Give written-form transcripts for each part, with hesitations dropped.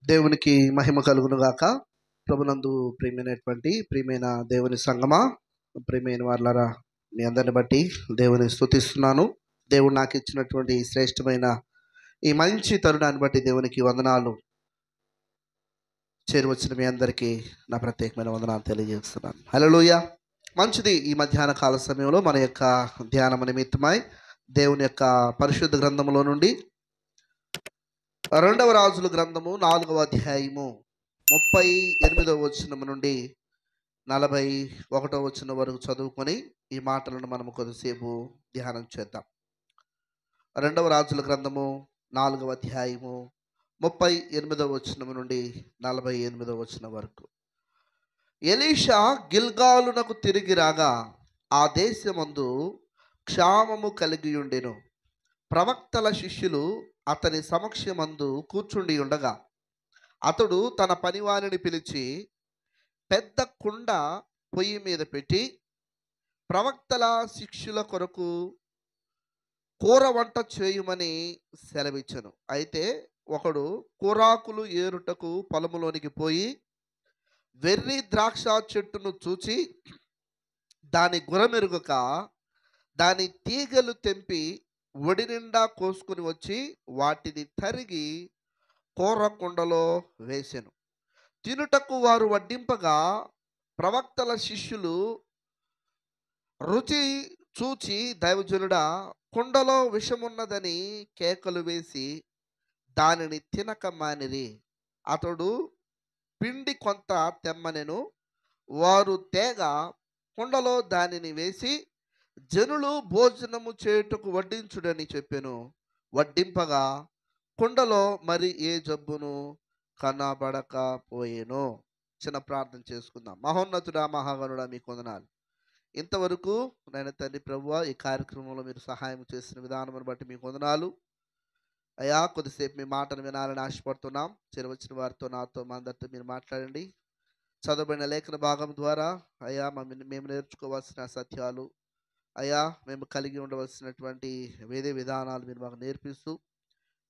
దేవునికి మహిమ కలుగును గాక. ప్రభునందు ప్రియమైన దేవుని సంగమా, ప్రియమైన వాళ్ళరా, మీ అందరిని బట్టి దేవుని స్తుతిస్తున్నాను. దేవుడు నాకు ఇచ్చినటువంటి శ్రేష్టమైన ఈ మంచి తరుణాన్ని బట్టి దేవునికి వందనాలు. చేరువచ్చిన మీ అందరికీ నా ప్రత్యేకమైన వందనాలు తెలియజేస్తున్నాను. హల్లెలూయా. మంచిది. ఈ మధ్యాహ్న కాల సమయంలో మన యొక్క ధ్యానం నిమిత్తమై దేవుని యొక్క పరిశుద్ధ గ్రంథములో నుండి 2వ రాజుల గ్రంథము 4వ అధ్యాయము 38వ వచనం నుండి 41వ వచనం వరకు చదువుకొని ఈ మాటలను మనము కొద్దిసేపు ధ్యానం చేద్దాం. 2వ రాజుల గ్రంథము 4వ అధ్యాయము 38వ వచనం నుండి 48వ వచనం వరకు. ఎలీషా గిల్గాలునకు తిరిగి రాగా ఆ దేశమందు క్షామము కలిగి ఉండెను. ప్రవక్తల శిష్యులు అతని సమక్షమందు కూర్చుండి ఉండగా అతడు తన పనివానిని పిలిచి పెద్ద కుండ పొయ్యి మీద పెట్టి ప్రవక్తల శిష్యుల కొరకు కూర వంట చేయుమని సెలవిచ్చెను. అయితే ఒకడు కూరాకులు ఏరుటకు పొలములోనికి పోయి వెర్రి ద్రాక్ష చెట్టును చూచి దాని గురమెరుగక దాని తీగలు తెంపి ఒడి నిండా కోసుకుని వచ్చి వాటిని తరిగి కూర కుండలో వేసెను. తినుటకు వారు వడ్డింపగా ప్రవక్తల శిష్యులు రుచి చూచి దైవజనుడా, కుండలో విషమున్నదని కేకలు వేసి దానిని తినక మానిరి. అతడు పిండి కొంత తెమ్మనెను. వారు తేగ కుండలో దానిని వేసి జనులు భోజనము చేయుటకు వడ్డించుడని చెప్పెను. వడ్డింపగా కుండలో మరి ఏ జబ్బును కనబడకపోయెను. చిన్న ప్రార్థన చేసుకుందాం. మహోన్నతుడా, మహాగణుడా, మీకు వందనాలు. ఇంతవరకు నేను తండ్రి ప్రభువా ఈ కార్యక్రమంలో మీరు సహాయం చేసిన విధానం బట్టి మీకు వందనాలు అయ్యా. కొద్దిసేపు మీ మాటను వినాలని ఆశపడుతున్నాం. చేరవచ్చిన వారితో, నాతో, మా అందరితో మీరు మాట్లాడండి. చదవబడిన లేఖన భాగం ద్వారా అయ్యా మేము నేర్చుకోవాల్సిన సత్యాలు, అయ్యా మేము కలిగి ఉండవలసినటువంటి వేదే విధానాలు మీరు మాకు నేర్పిస్తూ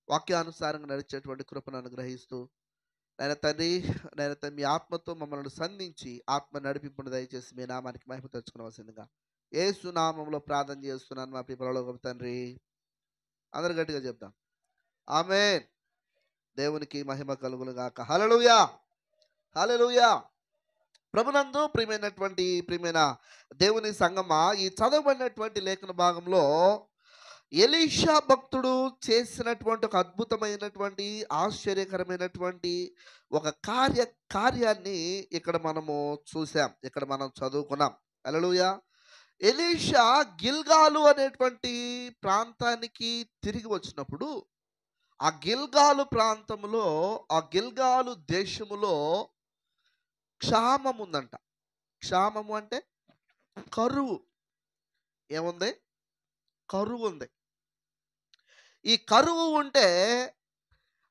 వాక్యానుసారంగా నడిచేటువంటి కృపను అనుగ్రహిస్తూ నేను తండ్రి మీ ఆత్మతో మమ్మల్ని సంధించి ఆత్మ నడిపింపును దయచేసి మీ నామానికి మహిమ తెచ్చుకోవాల్సిందిగా యేసు నామంలో ప్రార్థన చేస్తున్నాను మా పరలోకపు తండ్రి. అందరు గట్టిగా చెప్దాం ఆమేన్. దేవునికి మహిమ కలుగును గాక. హల్లెలూయా, హల్లెలూయా. ప్రభునందు ప్రియమైన దేవుని సంగమా, ఈ చదవబడినటువంటి లేఖన భాగంలో ఎలీషా భక్తుడు చేసినటువంటి ఒక అద్భుతమైనటువంటి ఆశ్చర్యకరమైనటువంటి ఒక కార్యాన్ని ఇక్కడ మనము చూసాం, ఇక్కడ మనం చదువుకున్నాం. హల్లెలూయా. ఎలీషా గిల్గాలు అనేటువంటి ప్రాంతానికి తిరిగి వచ్చినప్పుడు ఆ గిల్గాలు ప్రాంతంలో, ఆ గిల్గాలు దేశములో క్షామం ఉందంట. క్షామము అంటే కరువు. ఏముంది? కరువు ఉంది. ఈ కరువు ఉంటే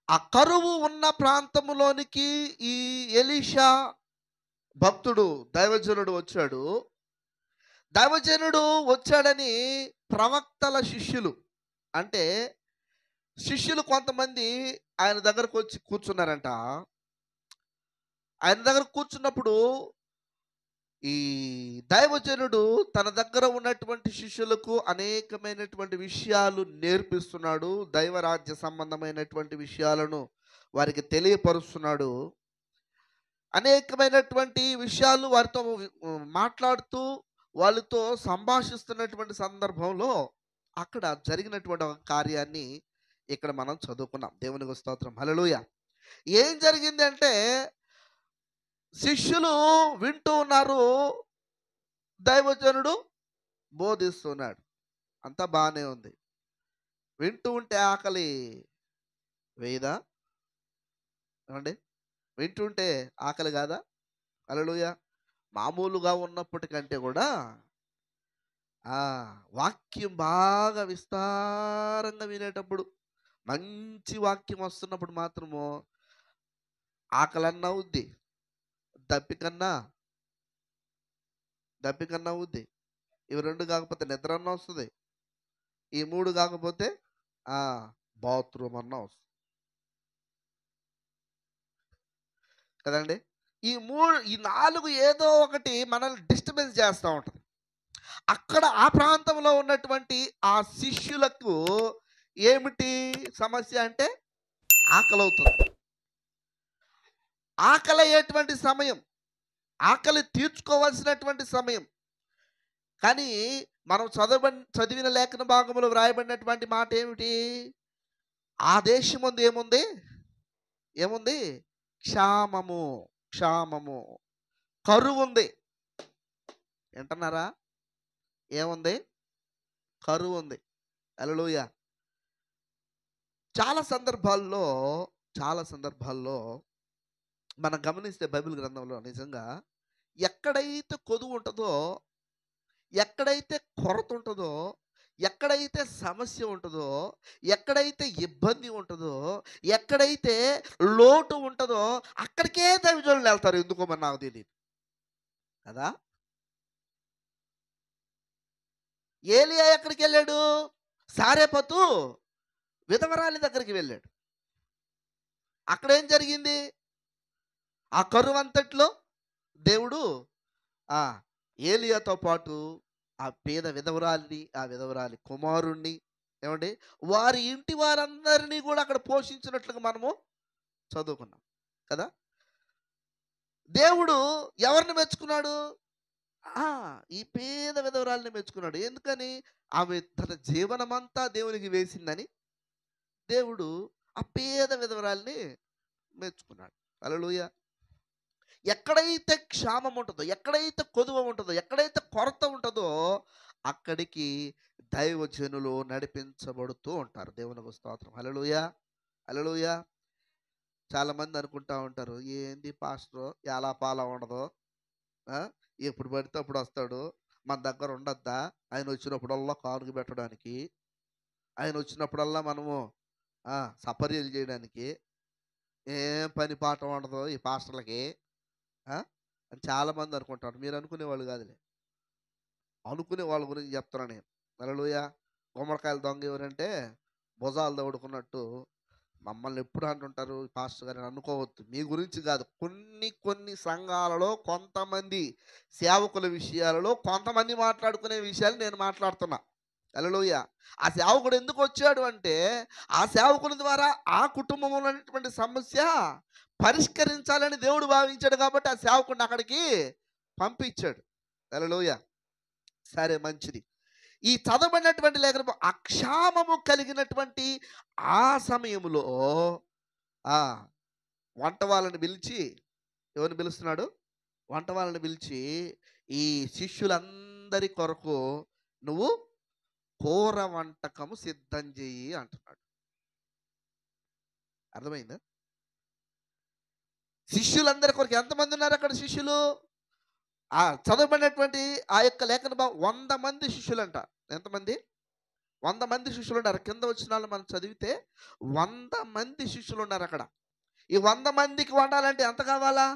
ఆ కరువు ఉన్న ప్రాంతంలోనికి ఈ ఎలీషా భక్తుడు దైవజనుడు వచ్చాడు. దైవజనుడు వచ్చాడని ప్రవక్తల శిష్యులు, అంటే శిష్యులు కొంతమంది ఆయన దగ్గరకు వచ్చి కూర్చున్నారంట. ఆయన దగ్గర కూర్చున్నప్పుడు ఈ దైవజనుడు తన దగ్గర ఉన్నటువంటి శిష్యులకు అనేకమైనటువంటి విషయాలు నేర్పిస్తున్నాడు. దైవరాజ్య సంబంధమైనటువంటి విషయాలను వారికి తెలియపరుస్తున్నాడు. అనేకమైనటువంటి విషయాలు వారితో మాట్లాడుతూ వాళ్ళతో సంభాషిస్తున్నటువంటి సందర్భంలో అక్కడ జరిగినటువంటి ఒక కార్యాన్ని ఇక్కడ మనం చదువుకున్నాం. దేవునికి స్తోత్రం, హల్లెలూయా. ఏం జరిగింది అంటే, శిష్యులు వింటూ ఉన్నారు, దైవజనుడు బోధిస్తున్నాడు. అంతా బాగానే ఉంది. వింటూ ఉంటే ఆకలి వేయదా? ఏమండి? వింటుంటే ఆకలి కాదా? హల్లెలూయా. మామూలుగా ఉన్నప్పటికంటే కూడా వాక్యం బాగా విస్తారంగా వినేటప్పుడు, మంచి వాక్యం వస్తున్నప్పుడు మాత్రము ఆకలన్నా అవుద్ది, దప్పికన్నా అవుద్ది. ఇవి రెండు కాకపోతే నిద్ర అన్న వస్తుంది. ఈ మూడు కాకపోతే బాత్రూమ్ అన్న వస్తుంది. కదండి. ఈ 4 ఏదో ఒకటి మనల్ని డిస్టర్బెన్స్ చేస్తూ ఉంటుంది. అక్కడ ఆ ప్రాంతంలో ఉన్నటువంటి ఆ శిష్యులకు ఏమిటి సమస్య అంటే ఆకలవుతుంది. ఆకలయ్యేటువంటి సమయం, ఆకలి తీర్చుకోవాల్సినటువంటి సమయం. కానీ మనం చదివిన లేఖన భాగంలో వ్రాయబడినటువంటి మాట ఏమిటి? ఆ దేశమందు ఏముంది? ఏముంది? క్షామము, క్షామము, కరువుంది. వింటున్నారా? ఏముంది? కరువుంది. హల్లెలూయా! చాలా సందర్భాల్లో, చాలా సందర్భాల్లో మనం గమనిస్తే బైబిల్ గ్రంథంలో నిజంగా ఎక్కడైతే కొదువు ఉంటదో, ఎక్కడైతే కొరత ఉంటదో, ఎక్కడైతే సమస్య ఉంటదో, ఎక్కడైతే ఇబ్బంది ఉంటదో, ఎక్కడైతే లోటు ఉంటదో అక్కడికే దైవజనులు వెళ్తారు. ఎందుకో మరి నాకు తెలీదు కదా. ఏలియా ఎక్కడికి వెళ్ళాడు? సారెపతు విధవరాలి దగ్గరికి వెళ్ళాడు. అక్కడేం జరిగింది? ఆ కరువంతట్లో దేవుడు ఆ ఏలియాతో పాటు ఆ పేద విధవరాలిని, ఆ విధవరాలి కుమారుణ్ణి, ఏమండి, వారి ఇంటి వారందరినీ కూడా అక్కడ పోషించినట్లుగా మనము చదువుకున్నాం కదా. దేవుడు ఎవరిని మెచ్చుకున్నాడు? ఆ ఈ పేద విధవరాలిని మెచ్చుకున్నాడు. ఎందుకని? ఆమె తన జీవనమంతా దేవునికి వేసిందని దేవుడు ఆ పేద విధవరాలిని మెచ్చుకున్నాడు. హల్లెలూయా! ఎక్కడైతే క్షామం ఉంటుందో, ఎక్కడైతే కొదువ ఉంటుందో, ఎక్కడైతే కొరత ఉంటుందో అక్కడికి దైవజనులు నడిపించబడుతూ ఉంటారు. దేవునికి స్తోత్రం. హల్లెలూయా! హల్లెలూయా! చాలామంది అనుకుంటా ఉంటారు, ఏంది పాస్టర్ ఎలా పాలా ఉండదు, ఆ? ఎప్పుడు పడితే అప్పుడు వస్తాడు, మన దగ్గర ఉండొద్దా ఆయన వచ్చినప్పుడల్లా కానుక పెట్టడానికి, ఆయన వచ్చినప్పుడల్లా మనము సపర్యలు చేయడానికి, ఏం పని పాట ఉండదు ఈ పాస్టర్లకి ఆ? అని చాలామంది అనుకుంటారు. మీరు అనుకునేవాళ్ళు కాదులే, అనుకునే వాళ్ళ గురించి చెప్తున్నాను నేను. హల్లెలూయా! గుమ్మడికాయలు దొంగ ఎవరంటే భుజాలు దౌడుకున్నట్టు మమ్మల్ని ఎప్పుడు అంటుంటారు పాస్టర్ గారు అని అనుకోవద్దు. మీ గురించి కాదు, కొన్ని కొన్ని సంఘాలలో కొంతమంది సేవకుల విషయాలలో కొంతమంది మాట్లాడుకునే విషయాలు నేను మాట్లాడుతున్నా. హల్లెలూయా! ఆ సేవకుడు ఎందుకు వచ్చాడు అంటే ఆ సేవకుని ద్వారా ఆ కుటుంబంలో ఉన్నటువంటి సమస్య పరిష్కరించాలని దేవుడు భావించాడు కాబట్టి ఆ సేవకుడిని అక్కడికి పంపించాడు. హల్లెలూయా! సరే, మంచిది. ఈ చదవబడినటువంటి లేఖనం అక్షామము కలిగినటువంటి ఆ సమయంలో ఆ వంట వాళ్ళని పిలిచి, ఎవరిని పిలుస్తున్నాడు? వంట వాళ్ళని పిలిచి, ఈ శిష్యులందరి కొరకు నువ్వు కూర వంటకము సిద్ధం చెయ్యి అంటున్నాడు. అర్థమైందా? శిష్యులందరి కొరకు ఎంతమంది ఉన్నారు అక్కడ శిష్యులు? ఆ చదవబడినటువంటి ఆ యొక్క లేఖన 100 మంది శిష్యులంట. ఎంతమంది? 100 మంది శిష్యులు ఉన్నారు. కింద వచనాలు మనం చదివితే 100 మంది శిష్యులు ఉన్నారు అక్కడ. ఈ 100 మందికి వండాలంటే ఎంత కావాలా?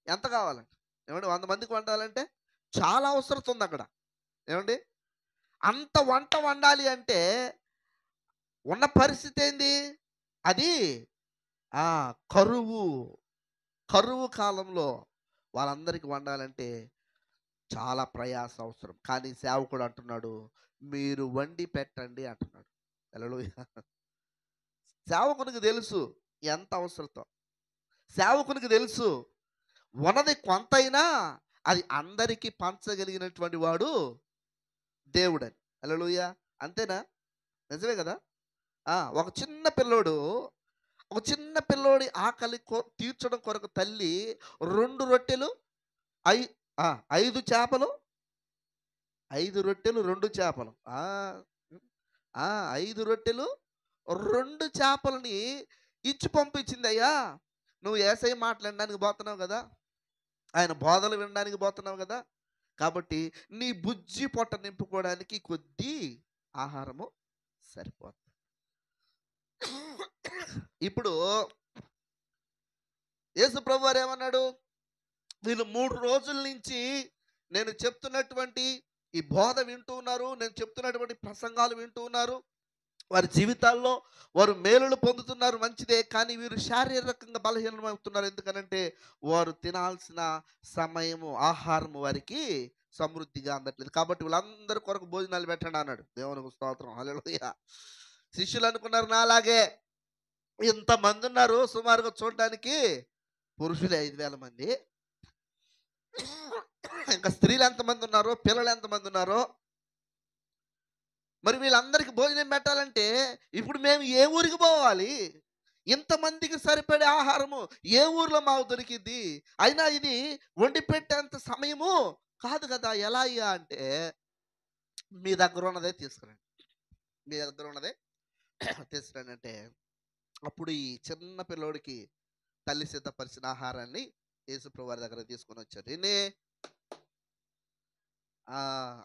ఎంత కావాలంటే ఏమండి? 100 మందికి వండాలంటే చాలా అవసరం ఉంది అక్కడ. ఏమండి? అంత వంట వండాలి అంటే ఉన్న పరిస్థితి ఏంది? అది కరువు. కరువు కాలంలో వాళ్ళందరికీ వండాలంటే చాలా ప్రయాస అవసరం. కానీ సేవకుడు అంటున్నాడు, మీరు వండి పెట్టండి అంటున్నాడు. హల్లెలూయా! సేవకునికి తెలుసు ఎంత అవసరతో. సేవకునికి తెలుసు ఉన్నది కొంతైనా అది అందరికీ పంచగలిగినటువంటి వాడు దేవుడని. హల్లెలూయా! అంతేనా? నిజమే కదా. ఒక చిన్న పిల్లోడి ఆకలి తీర్చడం కొరకు తల్లి 2 రొట్టెలు, 5 చేపలు, 5 రొట్టెలు 2 చేపలు, 5 రొట్టెలు 2 చేపలని ఇచ్చి పంపించింది. అయ్యా, నువ్వు యేసయ్య మాటలు వినడానికి పోతున్నావు కదా, ఆయన బోధలు వినడానికి పోతున్నావు కదా, కాబట్టి నీ బుజ్జి పొట్ట నింపుకోవడానికి కొద్ది ఆహారము సరిపోతుంది. ఇప్పుడు యేసు ప్రభు వారు ఏమన్నాడు? వీళ్ళు 3 రోజుల నుంచి నేను చెప్తున్నటువంటి ఈ బోధ వింటూ ఉన్నారు, నేను చెప్తున్నటువంటి ప్రసంగాలు వింటూ ఉన్నారు. వారి జీవితాల్లో వారు మేలులు పొందుతున్నారు, మంచిదే. కానీ వీరు శారీరకంగా బలహీనమవుతున్నారు. ఎందుకనంటే వారు తినాల్సిన సమయము, ఆహారము వారికి సమృద్ధిగా అందట్లేదు. కాబట్టి వీళ్ళందరి కొరకు భోజనాలు పెట్టండి అన్నాడు. దేవునికి స్తోత్రం, హల్లెలూయా. శిష్యులు అనుకున్నారు నాలాగే, ఇంతమంది ఉన్నారు సుమారుగా చూడడానికి, పురుషులే 5,000 మంది, ఇంకా స్త్రీలు ఎంతమంది ఉన్నారో, పిల్లలు ఎంతమంది ఉన్నారో, మరి వీళ్ళందరికీ భోజనం పెట్టాలంటే ఇప్పుడు మేము ఏ ఊరికి పోవాలి? ఇంతమందికి సరిపడే ఆహారము ఏ ఊర్లో మాకు దొరికిద్ది? అయినా ఇది వండి పెట్టేంత సమయము కాదు కదా, ఎలా అయ్యా అంటే, మీ దగ్గర ఉన్నదే తీసుకురండి, మీ దగ్గర ఉన్నదే తీసుకురండి అంటే, అప్పుడు ఈ చిన్న పిల్లోడికి తల్లి సిద్ధపరిచిన ఆహారాన్ని యేసుప్రభు వారి దగ్గర తీసుకొని వచ్చారు. ఎన్ని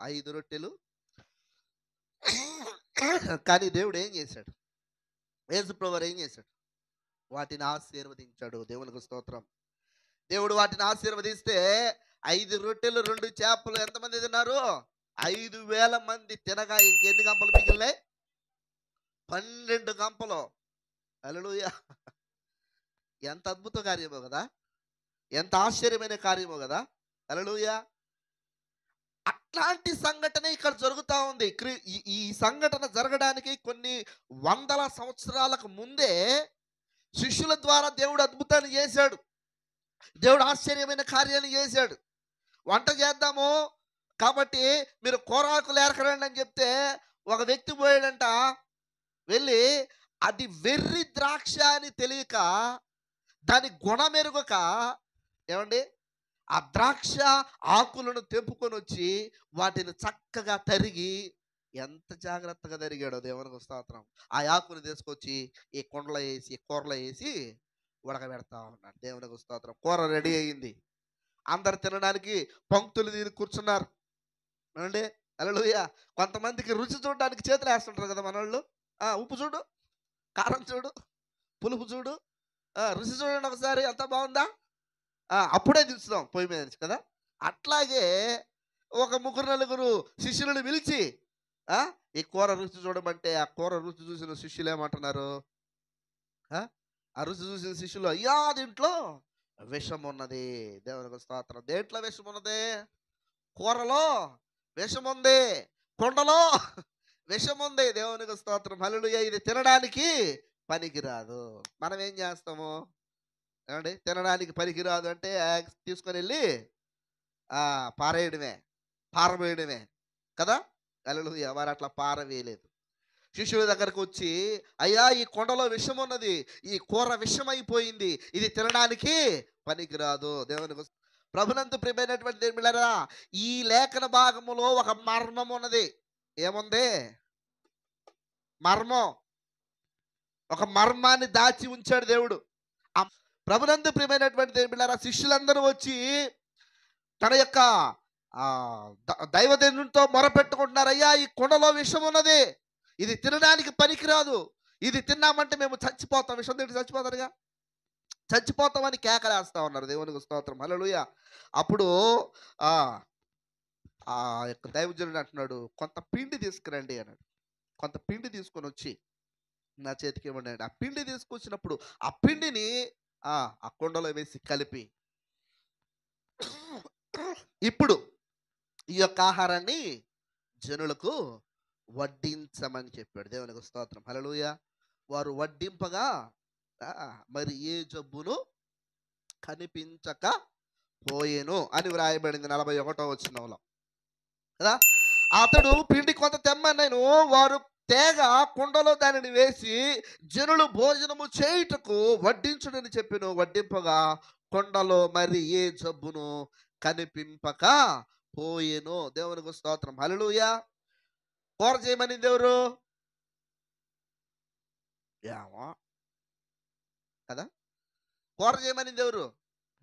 5 రొట్టెలు. కానీ దేవుడు ఏం చేశాడు? యేసుప్రభు వారు ఏం చేశాడు? వాటిని ఆశీర్వదించాడు. దేవునికి స్తోత్రం. దేవుడు వాటిని ఆశీర్వదిస్తే 5 రొట్టెలు 2 చేపలు ఎంతమంది తిన్నారు? 5,000 మంది తినగా ఇంకెన్ని గంపలు మిగిలినాయి? 12 గంపలు. హల్లెలూయా. ఎంత అద్భుత కార్యమో కదా, ఎంత ఆశ్చర్యమైన కార్యమో కదా. హల్లెలూయా. అట్లాంటి సంఘటన ఇక్కడ జరుగుతూ ఉంది. ఈ సంఘటన జరగడానికి కొన్ని వందల సంవత్సరాలకు ముందే శిష్యుల ద్వారా దేవుడు అద్భుతాన్ని చేశాడు. దేవుడు ఆశ్చర్యమైన కార్యాన్ని చేశాడు. వంట చేద్దాము కాబట్టి మీరు కూరాకులు ఏరకరండి అని చెప్తే, ఒక వ్యక్తి పోయాడంట, వెళ్ళి అది వెర్రి ద్రాక్ష అని తెలియక, దాని గుణమెరుగక, ఏమండి, ఆ ద్రాక్ష ఆకులను తెంపుకొని వచ్చి వాటిని చక్కగా తరిగి, ఎంత జాగ్రత్తగా తరిగాడో దేవునికి స్తోత్రం. ఆ ఆకుని తీసుకొచ్చి ఈ కుండలో వేసి, కూరలో వేసి ఉడకబెడతా ఉన్నాడు. దేవునికి స్తోత్రం. కూర రెడీ అయ్యింది. అందరు తినడానికి పంక్తులు తీరి కూర్చున్నారు. ఏమండి, హల్లెలూయా. కొంతమందికి రుచి చూడడానికి చేతులు వేస్తుంటారు కదా మనోళ్ళు. ఉప్పు చూడు, కారం చూడు, పులుపు చూడు, రుచి చూడండి ఒకసారి, ఎంత బాగుందా, అప్పుడే దించుతాం పొయ్యి మీద నుంచి కదా. అట్లాగే ఒక 3-4 శిష్యులను పిలిచి ఈ కూర రుచి చూడమంటే, ఆ కూర రుచి చూసిన శిష్యులు ఏమంటున్నారు? ఆ రుచి చూసిన శిష్యులు, అయ్యా దీంట్లో విషం ఉన్నది. దేవునికి స్తోత్రం. దేంట్లో విషం ఉన్నది? కూరలో విషం ఉంది, కొండలో విషం ఉంది. దేవునికి స్తోత్రం, హల్లెలూయా. ఇది తినడానికి పనికిరాదు. మనం ఏం చేస్తాము? ఏమండి, తినడానికి పనికిరాదు అంటే తీసుకొని వెళ్ళి పారవేయడమే కదా. హల్లెలూయా. వారు అట్లా పారవేయలేదు. శిష్యుల దగ్గరకు వచ్చి, అయ్యా ఈ కొండలో విషం ఉన్నది, ఈ కూర విషం అయిపోయింది, ఇది తినడానికి పనికిరాదు. దేవునికి ప్రభునందు ప్రియమైనటువంటి దేవుని బిడ్డలారా, ఈ లేఖన భాగములో ఒక మర్మం ఉన్నది. ఏముంది? మర్మం. ఒక మర్మాన్ని దాచి ఉంచాడు దేవుడు. ఆ ప్రభునందు ప్రియమైనటువంటి దేవుని బిడ్డలారా, శిష్యులందరూ వచ్చి తన యొక్క దైవదేవునితో మొరపెట్టుకుంటున్నారు, అయ్యా ఈ కొండలో విషం ఉన్నది, ఇది తినడానికి పనికిరాదు, ఇది తిన్నామంటే మేము చచ్చిపోతాం. విషం తింటే చచ్చిపోతారుగా, చచ్చిపోతామని కేకలేస్తా ఉన్నారు. దేవునికి స్తోత్రం, హల్లెలూయా. అప్పుడు ఆ యొక్క దైవజనుడు అంటున్నాడు, కొంత పిండి తీసుకురండి అన్నాడు. కొంత పిండి తీసుకొని వచ్చి నా చేతికి ఇవ్వండి అన్నాడు. ఆ పిండి తీసుకొచ్చినప్పుడు ఆ పిండిని ఆ కొండలో వేసి కలిపి, ఇప్పుడు ఈ యొక్క ఆహారాన్ని జనులకు వడ్డించమని చెప్పాడు. దేవునికి స్తోత్రం, హల్లెలూయా. వారు వడ్డింపగా మరి ఏ జబ్బును కనిపించక పోయేను అని వ్రాయబడింది 41వ వచనంలో కదా. అతడు పిండి కొంత తెమ్మనను, వారు తేగ కుండలో దానిని వేసి జనులు భోజనము చేయుటకు వడ్డించుడని చెప్పెను. వడ్డింపగా కొండలో మరి ఏ జబ్బును కనిపింపక పోయేను. దేవునికి స్తోత్రం, హల్లెలూయా. కూర చేయమనింది ఎవరు? ఏమో కదా. కూర చేయమనింది ఎవరు?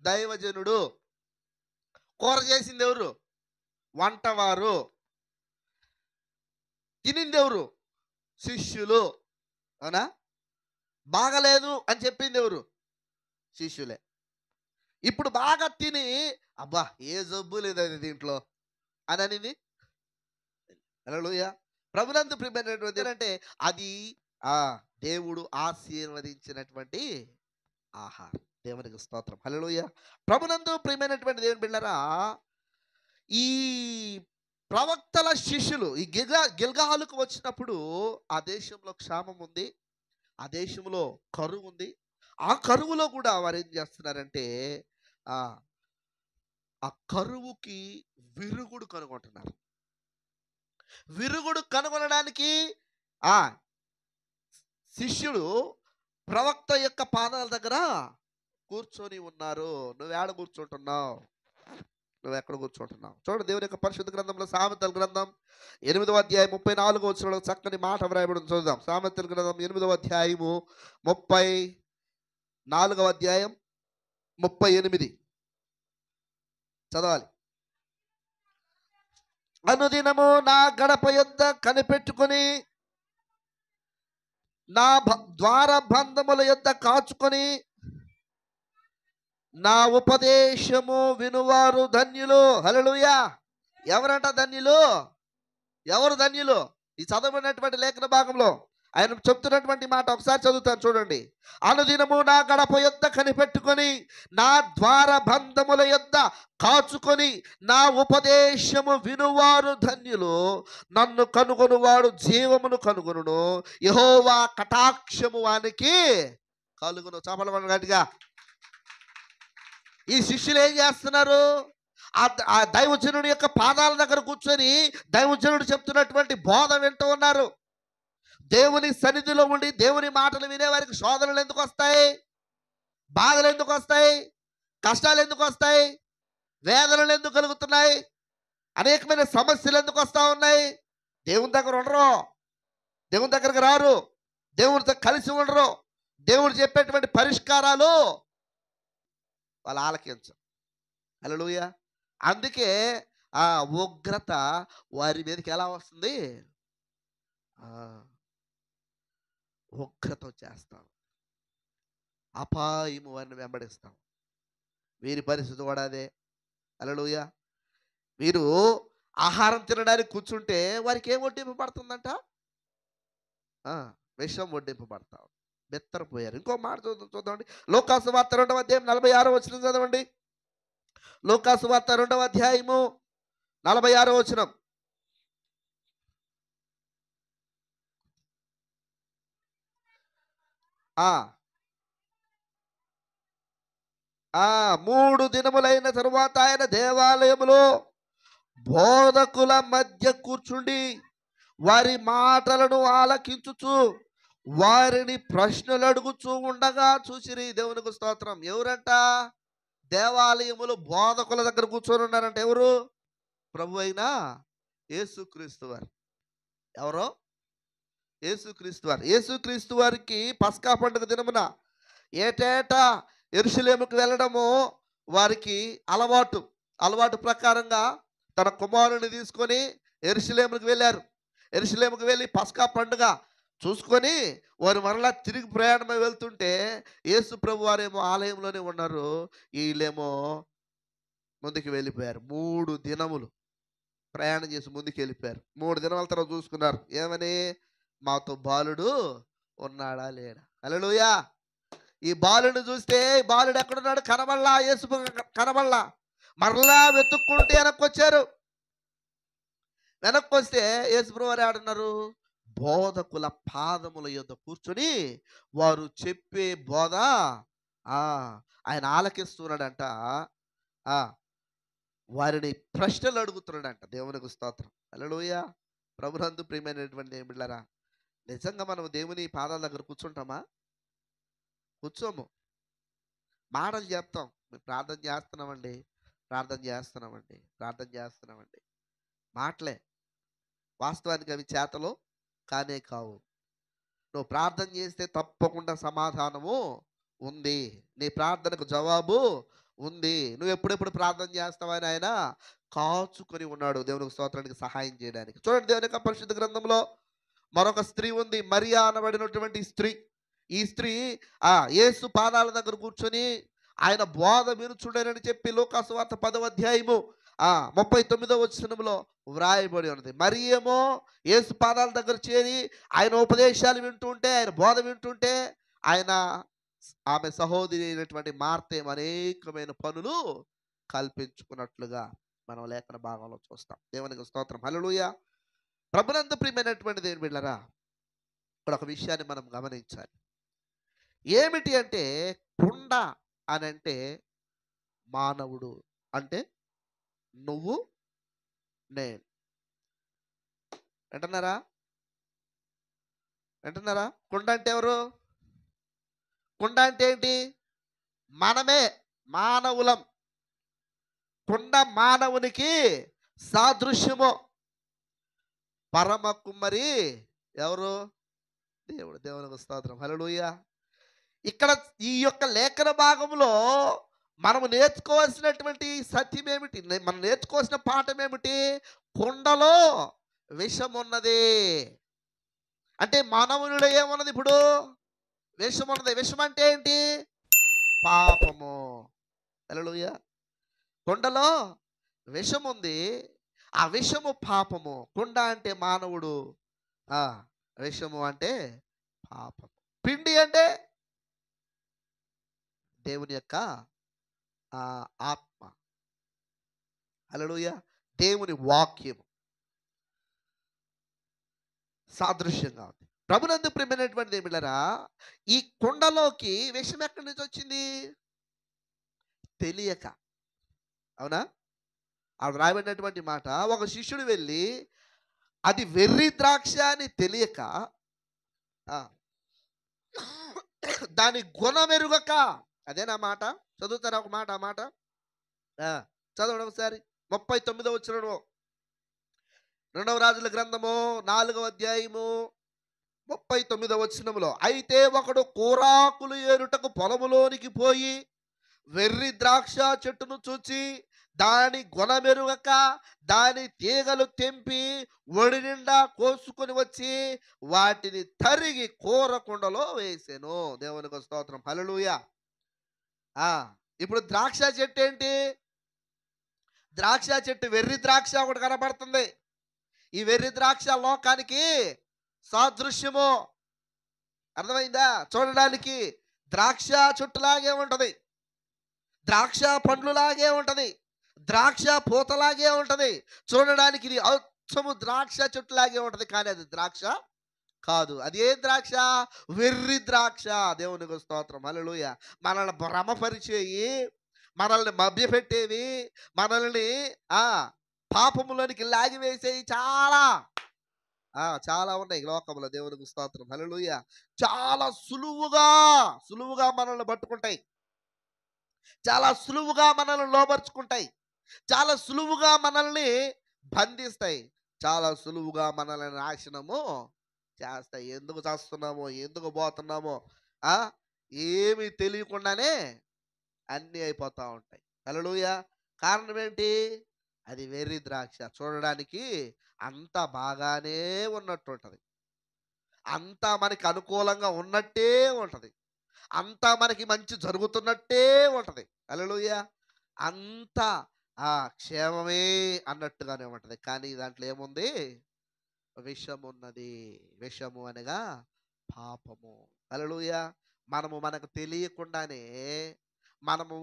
దైవజనుడు. కూర చేసింది ఎవరు? వంటవారు. తినింది ఎవరు? శిష్యులు. అవునా? బాగలేదు అని చెప్పింది ఎవరు? శిష్యులే. ఇప్పుడు బాగా తిని, అబ్బా ఏ జబ్బు లేదు అది దీంట్లో అని అనింది. హల్లెలూయా. ప్రభునందు ప్రియమైనటువంటి అంటే అది ఆ దేవుడు ఆశీర్వదించినటువంటి ఆహారం. దేవునికి స్తోత్రం. హల్లెలూయా. ప్రభునందు ప్రియమైనటువంటి దేవుని బిడ్డలారా, ఈ ప్రవక్తల శిష్యులు ఈ గిల్గాలుకు వచ్చినప్పుడు ఆ దేశంలో క్షామం ఉంది, ఆ దేశంలో కరువు ఉంది. ఆ కరువులో కూడా వారు ఏం చేస్తున్నారంటే ఆ ఆ కరువుకి విరుగుడు కనుగొంటున్నారు. విరుగుడు కనుగొనడానికి ఆ శిష్యుడు ప్రవక్త యొక్క పాదాల దగ్గర కూర్చొని ఉన్నారు. నువ్వేడ కూర్చుంటున్నావు? నువ్వెక్కడ కూర్చుంటున్నావు? చూడండి, దేవుని యొక్క పరిశుద్ధ గ్రంథంలో సామెతల గ్రంథం 8వ అధ్యాయం 34వ వచనంలో చక్కని మాట వ్రాయబడి చూద్దాం. సామెతల గ్రంథం 8వ అధ్యాయము 34వ అధ్యాయం 38 చదవాలి. అనుదినము నా గడప యొద్ద కనిపెట్టుకొని నా ద్వార బంధముల యొద్ద కాచుకొని నా ఉపదేశము వినువారు ధన్యులు. హల్లెలూయా. ఎవరంట ధన్యులు? ఎవరు ధన్యులు? ఈ చదవబడినటువంటి లేఖన భాగంలో ఆయన చెప్తున్నటువంటి మాట ఒకసారి చదువుతాను చూడండి. అనుదినము నా గడప యొద్ద కనిపెట్టుకొని నా ద్వార బంధముల యొద్ద కాచుకొని నా ఉపదేశము వినువారు ధన్యులు. నన్ను కనుగొనువాడు జీవమును కనుగొనును, యెహోవా కటాక్షము వానికి కలుగును. చపలమని గట్టిగా. ఈ శిష్యులు ఏం చేస్తున్నారు? ఆ దైవజనుడి యొక్క పాదాల దగ్గర కూర్చొని దైవజనుడు చెప్తున్నటువంటి బోధ వింటూ ఉన్నారు. దేవుని సన్నిధిలో ఉండి దేవుని మాటలు వినేవారికి శోధనలు ఎందుకు వస్తాయి? బాధలు ఎందుకు వస్తాయి? కష్టాలు ఎందుకు వస్తాయి? వేదనలు ఎందుకు కలుగుతున్నాయి? అనేకమైన సమస్యలు ఎందుకు వస్తూ ఉన్నాయి? దేవుని దగ్గర ఉండరు, దేవుని దగ్గరకు రారు, దేవునితో కలిసి ఉండరు, దేవుడు చెప్పేటువంటి పరిష్కారాలు వాళ్ళు ఆలకించరు. హల్లెలూయా. అందుకే ఆ ఉగ్రత వారి మీదకి ఎలా వస్తుంది? ఉగ్రత వచ్చేస్తాం, అపాయము వారిని వెంబడిస్తాం. వీరి పరిస్థితి కూడా అదే. హల్లెలూయా. వీరు ఆహారం తినడానికి కూర్చుంటే వారికి ఏం వడ్డింపబడుతుందంట? విషం వడ్డింపబడతాం. బెత్తరపోయారు. ఇంకో మాట చూద్దామండి. లోకాసు వార్త 2వ అధ్యాయం 46వ వచనం చదవండి. లోకాసు వార్త 2వ అధ్యాయము 46వ వచనం. మూడు దినములైన తరువాత ఆయన దేవాలయములో బోధకుల మధ్య కూర్చుండి వారి మాటలను ఆలకించుచు వారిని ప్రశ్నలు అడుగుచూ ఉండగా చూసిరి. దేవునికి స్తోత్రం. ఎవరంట? దేవాలయములో బోధకుల దగ్గర కూర్చొని ఉన్నారంట. ఎవరు? ప్రభు అయిన యేసుక్రీస్తు వారు. ఎవరో? యేసుక్రీస్తు వారు. యేసుక్రీస్తు వారికి పస్కా పండుగ దినమున ఏటేటా యెరూషలేముకు వెళ్ళడము వారికి అలవాటు ప్రకారంగా తన కుమారుని తీసుకొని యెరూషలేముకు వెళ్ళారు. యెరూషలేముకు వెళ్ళి పస్కా పండుగ చూసుకొని వారు మరలా తిరిగి ప్రయాణమై వెళ్తుంటే యేసు ప్రభు వారేమో ఆలయంలోనే ఉన్నారు, వీళ్ళేమో ముందుకు వెళ్ళిపోయారు. 3 దినములు ప్రయాణం చేసి ముందుకు వెళ్ళిపోయారు. 3 దినాల తర్వాత చూసుకున్నారు. ఏమని? మాతో బాలుడు ఉన్నాడా లేడా? హల్లెలూయా. ఈ బాలుడిని చూస్తే బాలుడు ఎక్కడున్నాడు? కనబడలా. యేసు కనబడలా. మరలా వెతుక్కుంటే వెనక్కి వచ్చారు. వెనక్కి వస్తే యేసుప్రభు వారు ఆడున్నారు. బోధకుల పాదముల యొద్ద కూర్చొని వారు చెప్పే బోధ ఆయన ఆలకిస్తున్నాడంట. వారిని ప్రశ్నలు అడుగుతున్నాడంట. దేవునికి స్తోత్రం. హల్లెలూయా. ప్రభునందు ప్రియమైనటువంటి దేవుని బిడ్డలారా, నిజంగా మనం దేవుని పాదాల దగ్గర కూర్చుంటామా? కూర్చోము. మాటలు చెప్తాం, మేము ప్రార్థన చేస్తున్నామండి. మాటలే. వాస్తవానికి అవి చేతలు కానే కావు. నువ్వు ప్రార్థన చేస్తే తప్పకుండా సమాధానము ఉంది, నీ ప్రార్థనకు జవాబు ఉంది. నువ్వు ఎప్పుడెప్పుడు ప్రార్థన చేస్తావని ఆయన కాచుకొని ఉన్నాడు దేవునికి స్తోత్రానికి సహాయం చేయడానికి. చూడండి, దేవుని యొక్క పరిశుద్ధ గ్రంథంలో మరొక స్త్రీ ఉంది, మరియా అనబడినటువంటి స్త్రీ. ఈ స్త్రీ యేసు పాదాల దగ్గర కూర్చొని ఆయన బోధ వినుచుడనని చెప్పి లోకాసు వార్త 10వ అధ్యాయము 39వ వచనంలో వ్రాయబడి ఉన్నది. మరియేమో యేసు పాదాల దగ్గర చేరి ఆయన ఉపదేశాలు వింటుంటే, ఆయన బోధ వింటుంటే, ఆయన ఆమె సహోదరి అయినటువంటి మార్తేమో అనేకమైన పనులు కల్పించుకున్నట్లుగా మనం లేఖన భాగంలో చూస్తాం. దేవునికి స్తోత్రం. హల్లెలూయా. ప్రభునందు ప్రియమైనటువంటి దేవుని బిడ్డలారా, ఇక్కడ ఒక విషయాన్ని మనం గమనించాలి. ఏమిటి అంటే, కుండ అనంటే మానవుడు, అంటే నువ్వు నేను. వింటున్నారా? వింటున్నారా? కుండ అంటే ఎవరు? కుండ అంటే ఏంటి? మనమే, మానవులం. కుండ మానవునికి సాదృశ్యము. పరమ కుమ్మరి ఎవరు? దేవుడు. దేవునికి స్తోత్రం. హల్లెలూయా. ఇక్కడ ఈ యొక్క లేఖన భాగంలో మనము నేర్చుకోవాల్సినటువంటి సత్యం ఏమిటి? మనం నేర్చుకోవాల్సిన పాఠం ఏమిటి? కుండలో విషం ఉన్నది. అంటే మానవునిలో ఏమున్నది? ఇప్పుడు విషం ఉన్నది. విషం అంటే ఏంటి? పాపము. హల్లెలూయా. కుండలో విషం ఉంది. ఆ విషము పాపము. కుండ అంటే మానవుడు, విషము అంటే పాపం. పిండి అంటే దేవుని యొక్క ఆత్మ. హల్లెలూయా. దేవుని వాక్యము సాదృశ్యంగా ఉంది. ప్రభునందు ప్రియమైనటువంటి దేవులారా, ఈ కుండలోకి విషం ఎక్కడి నుంచి వచ్చింది? తెలియక. అవునా? ఆవిడ రాయబడినటువంటి మాట, ఒక శిష్యుడు వెళ్ళి అది వెర్రి ద్రాక్ష అని తెలియక దాని గుణమెరుగక, అదేనా మాట? చదువుతారా ఒక మాట? ఆ మాట చదవండి ఒకసారి. 39వ వచనం, 2వ రాజుల గ్రంథము 4వ అధ్యాయము 39వ వచనంలో, అయితే ఒకడు కూరాకులు ఏరుటకు పొలములోనికి పోయి వెర్రి ద్రాక్ష చెట్టును చూచి దాని గుణమెరుగక దాని తీగలు తెంపి ఒడి నిండా కోసుకొని వచ్చి వాటిని తరిగి కూరకుండలో వేసెను. దేవునికి స్తోత్రం. హల్లెలూయా. ఇప్పుడు ద్రాక్ష చెట్టు ఏంటి? ద్రాక్ష చెట్టు, వెర్రి ద్రాక్ష ఒకటి కనబడుతుంది. ఈ వెర్రి ద్రాక్ష లోకానికి సాదృశ్యము. అర్థమైందా? చూడడానికి ద్రాక్ష చెట్టులాగే ఉంటది, ద్రాక్ష పండ్లులాగే ఉంటది, ద్రాక్ష పూతలాగే ఉంటది. చూడడానికి ఇది అచ్చము ద్రాక్ష చెట్టులాగే ఉంటది, కానీ అది ద్రాక్ష కాదు. అది ఏ ద్రాక్ష? వెర్రి ద్రాక్ష. దేవునికి స్తోత్రం. హల్లెలూయా. మనల్ని భ్రమపరిచేయి, మనల్ని మభ్యపెట్టేవి, మనల్ని పాపములోనికి లాగివేసేవి చాలా చాలా ఉన్నాయి లోకంలో. దేవునికి స్తోత్రం. హల్లెలూయా. చాలా సులువుగా మనల్ని పట్టుకుంటాయి, చాలా సులువుగా మనల్ని లోబర్చుకుంటాయి, చాలా సులువుగా మనల్ని బంధిస్తాయి, చాలా సులువుగా మనల్ని నాశనము చేస్తాయి. ఎందుకు చేస్తున్నామో, ఎందుకు పోతున్నామో ఏమి తెలియకుండానే అన్నీ అయిపోతూ ఉంటాయి. హల్లెలూయా. కారణం ఏంటి? అది వెర్రి ద్రాక్ష. చూడడానికి అంతా బాగానే ఉన్నట్టు ఉంటుంది, అంతా మనకి అనుకూలంగా ఉన్నట్టే ఉంటుంది, అంతా మనకి మంచి జరుగుతున్నట్టే ఉంటుంది. హల్లెలూయా. అంతా క్షేమమే అన్నట్టుగానే ఉంటుంది. కానీ దాంట్లో ఏముంది? విషము ఉన్నది. విషము అనగా పాపము. హల్లెలూయా. మనకు తెలియకుండానే, మనము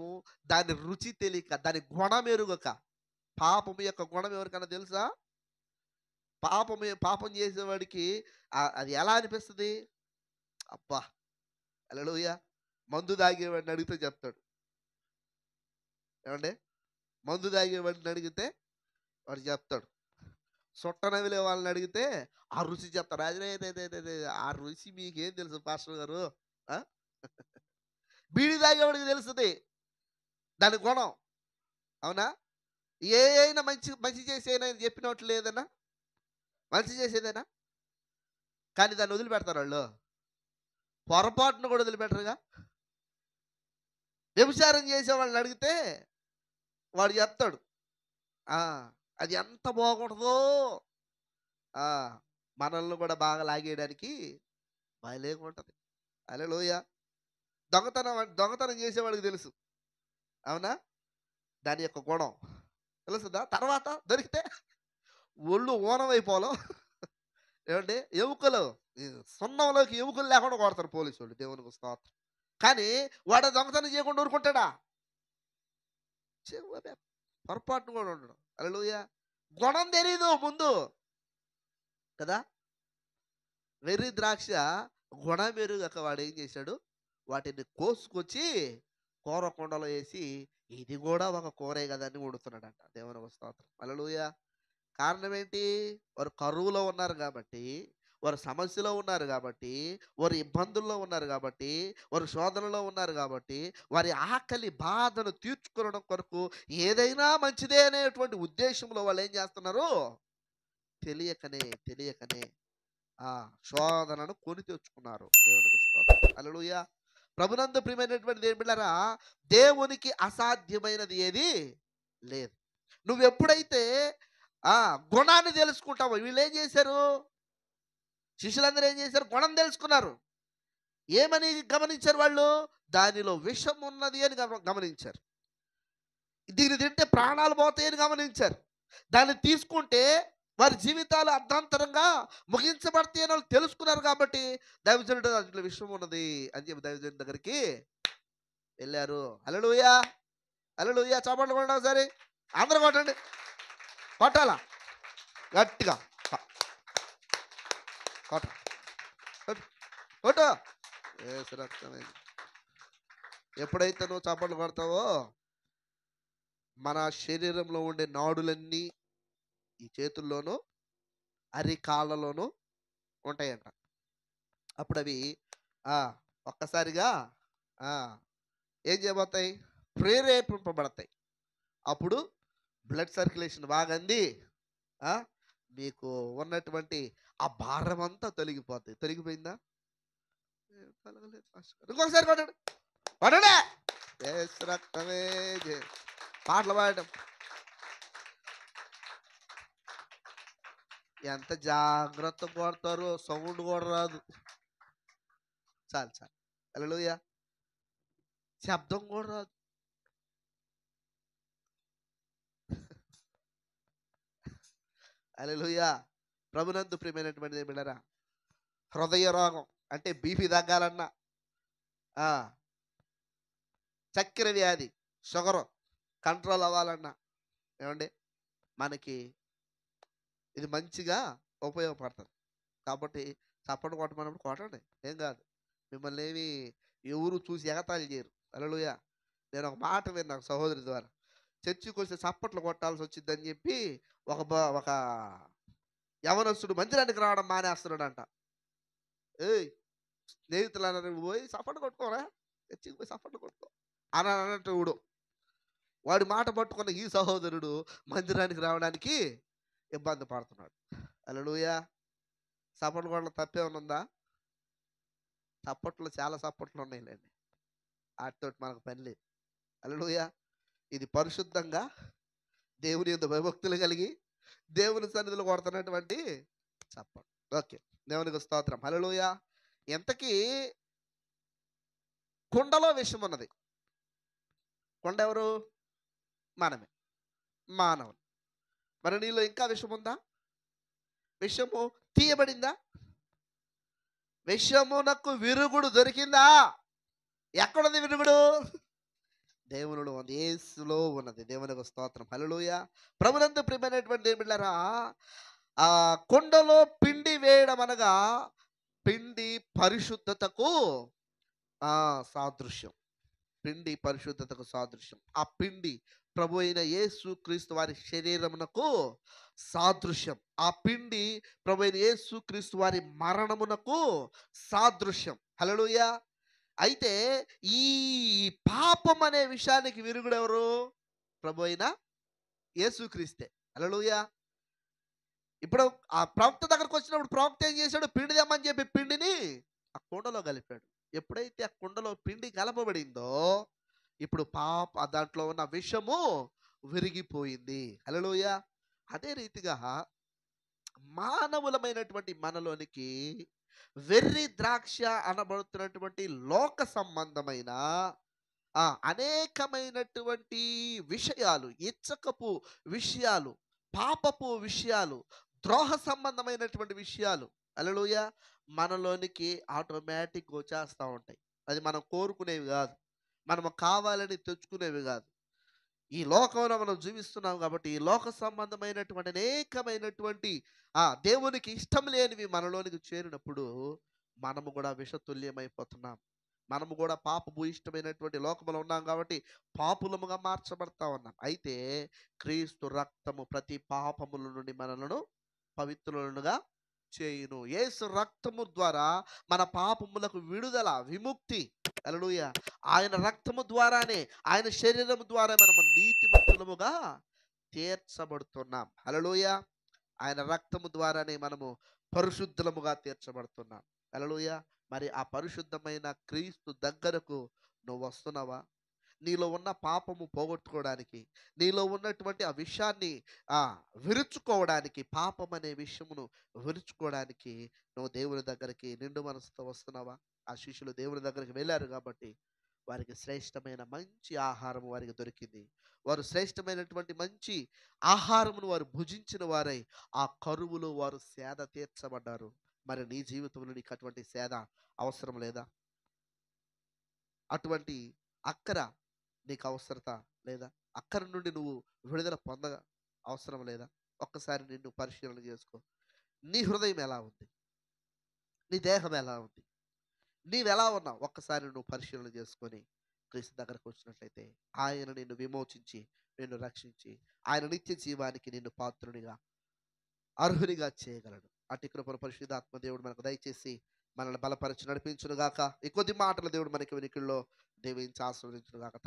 దాని రుచి తెలియక, దాని గుణం ఎరుగక, పాపము యొక్క గుణం ఎవరికైనా తెలుసా? పాపం చేసేవాడికి అది ఎలా అనిపిస్తుంది? అబ్బా. హల్లెలూయా. మందు తాగేవాడిని అడిగితే చెప్తాడు. ఏమండి? మందు తాగేవాడిని అడిగితే వాడు చెప్తాడు. సొట్టనవిలే వాళ్ళని అడిగితే ఆ రుచి చెప్తారు. అదే ఆ రుచి మీకేం తెలుసు పాస్టర్ గారు? బీడి తాగేవాడికి తెలుస్తుంది దాని గుణం. అవునా? ఏ అయినా మంచి చేసేనా చెప్పినట్లు లేదన్నా, మంచి చేసేదేనా, కానీ దాన్ని వదిలిపెడతారు వాళ్ళు. పొరపాటును కూడా వదిలిపెట్టరుగా. వ్యభిచారం చేసే వాళ్ళని అడిగితే వాడు చెప్తాడు అది ఎంత బాగుంటుందో, మనల్ని కూడా బాగా లాగేయడానికి బయలేకుంటుంది. హల్లెలూయా. దొంగతనం చేసేవాడికి తెలుసు. అవునా? దాని యొక్క గుణం. తెలుస్తుందా? తర్వాత దొరికితే ఒళ్ళు ఓనమైపోవడం. ఏమండి, ఎముకలు ఈ సున్నంలోకి ఎముకలు లేకుండా కొడతారు పోలీసు వాళ్ళు. దేవునికి స్తోత్రం. కానీ వాడు దొంగతనం చేయకుండా ఊరుకుంటాడా? చెయ్యబోతే పొరపాటున కూడా ఉండడు. హల్లెలూయా. గుణం తెలీదు ముందు కదా. వెర్రి ద్రాక్ష గుణం ఎరుగక వాడు ఏం చేశాడు, వాటిని కోసుకొచ్చి కూర కుండలో వేసి, ఇది కూడా ఒక కూరే కదా అని వండుతున్నాడంట. దేవునికి స్తోత్రం. హల్లెలూయా. కారణం ఏంటి? వారు కరువులో ఉన్నారు కాబట్టి, వారు సమస్యలో ఉన్నారు కాబట్టి, వారు ఇబ్బందుల్లో ఉన్నారు కాబట్టి, వారు శోధనలో ఉన్నారు కాబట్టి, వారి ఆకలి బాధను తీర్చుకోవడం కొరకు ఏదైనా మంచిదే అనేటువంటి ఉద్దేశంలో వాళ్ళు ఏం చేస్తున్నారు? తెలియకనే తెలియకనే ఆ శోధనను కొని తెచ్చుకున్నారు. దేవునికి స్తోత్రం. హల్లెలూయా. ప్రభునందు ప్రియమైనటువంటి దేవుని బిడ్డలారా, దేవునికి అసాధ్యమైనది ఏది లేదు. నువ్వెప్పుడైతే ఆ గుణాన్ని తెలుసుకుంటావో, వీళ్ళు ఏం చేశారు? శిష్యులందరూ ఏం చేశారు? గుణం తెలుసుకున్నారు. ఏమని గమనించారు వాళ్ళు? దానిలో విషం ఉన్నది అని గమనించారు. దీన్ని తింటే ప్రాణాలు పోతాయని గమనించారు. దాన్ని తీసుకుంటే వారి జీవితాలు అర్ధాంతరంగా ముగించబడతాయి అని వాళ్ళు తెలుసుకున్నారు కాబట్టి, దైవజనుడు దాంట్లో విషయం ఉన్నది అని చెప్పి దైవజనుడి దగ్గరికి వెళ్ళారు. హల్లెలూయా. హల్లెలూయా. చప్పట్లు కొట్టండి ఒకసారి. అందరూ కొట్టండి. కొట్టాలా గట్టిగా. కొట్ట కొట్టు కొట్టు. యేసు రక్తమే. ఎప్పుడైతే నువ్వు చప్పట్లు కొడతావో, మన శరీరంలో ఉండే నాడులన్నీ ఈ చేతుల్లోనూ అరికాళ్ళలోనూ ఉంటాయంట. అప్పుడు అవి ఒక్కసారిగా ఏం చేయబోతాయి? ప్రేరేపింపబడతాయి. అప్పుడు బ్లడ్ సర్క్యులేషన్ బాగా అంది. మీకు ఉన్నటువంటి ఆ భారం అంతా తొలగిపోతాయి. తొలగిపోయిందా? ఇంకొకసారి కొట్టండి. కొట్టండి. యేసు రక్తమే జయం. పాటలు పాడటం ఎంత జాగ్రత్త కొడతారో, సౌండ్ కూడా రాదు. చాలు చాలు. హల్లెలూయా. శబ్దం కూడా రాదు. హల్లెలూయా. ప్రభునందు ప్రియమైనటువంటి బిడ్డలారా, హృదయ రోగం అంటే బీపీ తగ్గాలన్నా, చక్కెర వ్యాధి షుగర్ కంట్రోల్ అవ్వాలన్నా, ఏమండి, మనకి ఇది మంచిగా ఉపయోగపడుతుంది. కాబట్టి చప్పట్లు కొట్టమన్నప్పుడు కొట్టండి, ఏం కాదు. మిమ్మల్ని ఏమి ఎవరు చూసి ఎగతాళి చేయరు. హల్లెలూయా. నేను ఒక మాట విన్నాను సహోదరి ద్వారా. చర్చికి వస్తే చప్పట్లు కొట్టాల్సి వచ్చిందని చెప్పి ఒక యవనస్తుడు మందిరానికి రావడం మానేస్తున్నాడంట. ఏయ్ స్నేహితులు అన్నారు, పోయి చప్పట్లు కొట్టుకోరా, చర్చికి పోయి చప్పట్లు కొట్టుకో అని అన్నట్టు వాడి మాట పట్టుకున్న ఈ సహోదరుడు మందిరానికి రావడానికి ఇబ్బంది పడుతున్నాడు. హల్లెలూయా. చప్పట్లు కొట్టడం తప్పే ఉందా? చప్పట్లు చాలా చప్పట్లు ఉన్నాయిలేండి, వాటితో మనకు పని లేదు. హల్లెలూయా. ఇది పరిశుద్ధంగా దేవుని యందు భయభక్తులు కలిగి దేవుని సన్నిధిలో కొడుతున్నటువంటి చప్పట్లు. ఓకే, దేవునికి స్తోత్రం. హల్లెలూయా. ఎంతకీ కుండలో విషం ఉన్నది. కొండ ఎవరు? మనమే, మానవులు. మరి నీలో ఇంకా విషం ఉందా? విషము తీయబడిందా? విషమునకు విరుగుడు దొరికిందా? ఎక్కడుంది విరుగుడు? దేవునిలో ఉంది, యేసులో ఉన్నది. దేవునికి స్తోత్రం. హల్లెలూయా. ప్రభునందు ప్రియమైనటువంటి దేవుని బిడ్డలారా, ఆ కుండలో పిండి వేయడం అనగా పిండి పరిశుద్ధతకు సాదృశ్యం. పిండి పరిశుద్ధతకు సాదృశ్యం. ఆ పిండి ప్రభు అయిన యేసు క్రీస్తు వారి శరీరమునకు సాదృశ్యం. ఆ పిండి ప్రభు అయిన యేసు క్రీస్తు వారి మరణమునకు సాదృశ్యం. హల్లెలూయా. అయితే ఈ పాపం అనే విషయానికి విరుగుడు ఎవరు? ప్రభు అయిన యేసుక్రీస్తే. హల్లెలూయా. ఇప్పుడు ఆ ప్రవక్త దగ్గరకు వచ్చినప్పుడు ప్రవక్త ఏం చేశాడు? పిండి తెమ్మని చెప్పి పిండిని ఆ కుండలో కలిపాడు. ఎప్పుడైతే ఆ కుండలో పిండి కలపబడిందో, ఇప్పుడు దాంట్లో ఉన్న విషము విరిగిపోయింది. హల్లెలూయా. అదే రీతిగా మానవులమైనటువంటి మనలోనికి వెర్రి ద్రాక్ష అనబడుతున్నటువంటి లోక సంబంధమైన అనేకమైనటువంటి విషయాలు, ఇచ్చకపు విషయాలు, పాపపు విషయాలు, ద్రోహ సంబంధమైనటువంటి విషయాలు హల్లెలూయా మనలోనికి ఆటోమేటిక్‌గా వచ్చేస్తా ఉంటాయి. అది మనం కోరుకునేవి గాదు. మనము కావాలని తెచ్చుకునేవి గాదు. ఈ లోకంలో మనం జీవిస్తున్నాం కాబట్టి, ఈ లోక సంబంధమైనటువంటి అనేకమైనటువంటి దేవునికి ఇష్టం లేనివి మనలోనికి చేరినప్పుడు, మనము గూడా విషతుల్యమైపోతున్నాం. మనము గూడా పాపభూయిష్టమైనటువంటి లోకములో ఉన్నాం కాబట్టి, పాపులముగా మార్చబడతా ఉన్నాం. అయితే క్రీస్తు రక్తము ప్రతి పాపముల నుండి మనలను పవిత్రులనుగా చేయును. యేసు రక్తము ద్వారా మన పాపములకు విడుదల, విముక్తి. హల్లెలూయా! ఆయన రక్తము ద్వారానే, ఆయన శరీరము ద్వారా మనము నీతిమంతులముగా తీర్చబడుతున్నాం. హల్లెలూయా! ఆయన రక్తము ద్వారానే మనము పరిశుద్ధులముగా తీర్చబడుతున్నాం. హల్లెలూయా! మరి ఆ పరిశుద్ధమైన క్రీస్తు దగ్గరకు నువ్వు వస్తున్నావా? నీలో ఉన్న పాపము పోగొట్టుకోవడానికి, నీలో ఉన్నటువంటి ఆ విషయాన్ని ఆ విరుచుకోవడానికి, పాపం అనే విషయమును విరుచుకోవడానికి నువ్వు దేవుని దగ్గరికి నిండు మనసుతో వస్తున్నావా? ఆ శిష్యులు దేవుని దగ్గరికి వెళ్ళారు కాబట్టి వారికి శ్రేష్టమైన మంచి ఆహారం వారికి దొరికింది. వారు శ్రేష్టమైనటువంటి మంచి ఆహారమును వారు భుజించిన వారై ఆ కరువులో వారు సేద తీర్చబడ్డారు. మరి నీ జీవితంలో నీకు అటువంటి సేద అవసరం లేదా? అటువంటి అక్కర నీకు అవసరత లేదా? అక్కర నుండి నువ్వు విడుదల అవసరం లేదా? ఒక్కసారి నిన్ను పరిశీలన చేసుకో. నీ హృదయం ఎలా ఉంది? నీ దేహం ఎలా ఉంది? నీవెలా ఉన్నావు? ఒక్కసారి నువ్వు పరిశీలన చేసుకొని క్రీస్తు దగ్గరకు వచ్చినట్లయితే ఆయన నిన్ను విమోచించి, నిన్ను రక్షించి, ఆయన నిత్య జీవానికి నిన్ను పాత్రునిగా, అర్హునిగా చేయగలడు. అట్టి కృపను పరిశుద్ధాత్మ దేవుడు మనకు దయచేసి మనల్ని బలపరిచి నడిపించును గాక. ఈ కొద్ది మాటలు దేవుడు మనకి వినికిడిలో దీవించి ఆశీర్వదించును గాక.